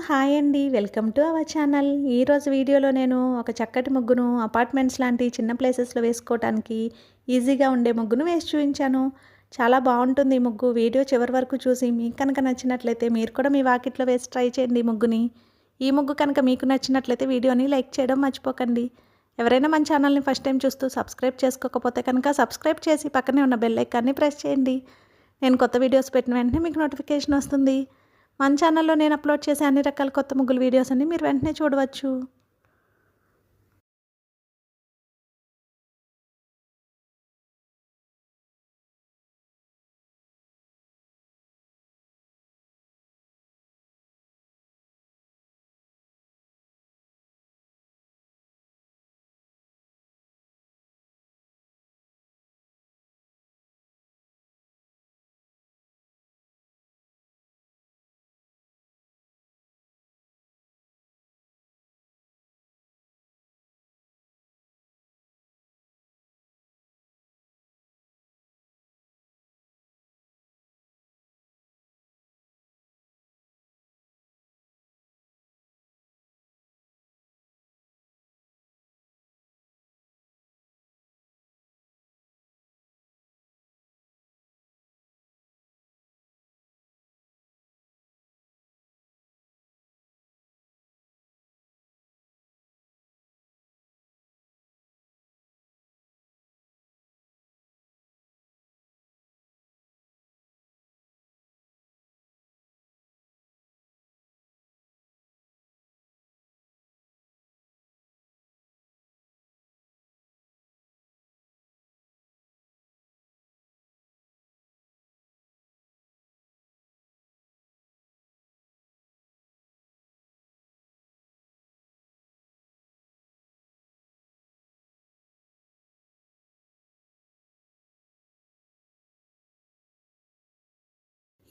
Hi అండి. Welcome to our channel. ఈరోజు వీడియోలో నేను ఒక చక్కటి ముగ్గును అపార్ట్మెంట్స్ లాంటి చిన్న ప్లేసెస్‌లో వేసుకోవటానికి ఈజీగా ఉండే ముగ్గును వేసి చూయించాను. చాలా బావుంటుంది ఈ ముగ్గు. వీడియో చివరి వరకు చూసి మీకు కనుక నచ్చినట్లయితే మీరు కూడా మీ వాకిట్లో వేసి ట్రై చేయండి ఈ ముగ్గుని. ఈ ముగ్గు కనుక మీకు నచ్చినట్లయితే వీడియోని లైక్ చేయడం మర్చిపోకండి. ఎవరైనా మన ఛానల్ని ఫస్ట్ టైం చూస్తూ సబ్స్క్రైబ్ చేసుకోకపోతే కనుక సబ్స్క్రైబ్ చేసి పక్కనే ఉన్న బెల్ ఐకాన్ని ప్రెస్ చేయండి. నేను కొత్త వీడియోస్ పెట్టిన వెంటనే మీకు నోటిఫికేషన్ వస్తుంది. మన ఛానల్లో నేను అప్లోడ్ చేసే అన్ని రకాల కొత్త ముగ్గుల వీడియోస్ అన్ని మీరు వెంటనే చూడవచ్చు.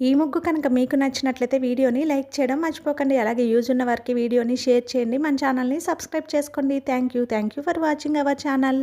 ఈ ముగ్గు కనుక మీకు నచ్చినట్లయితే వీడియోని లైక్ చేయడం మర్చిపోకండి. అలాగే యూజ్ ఉన్న వారికి వీడియోని షేర్ చేయండి. మన ఛానల్ని సబ్స్క్రైబ్ చేసుకోండి. Thank you for watching our channel.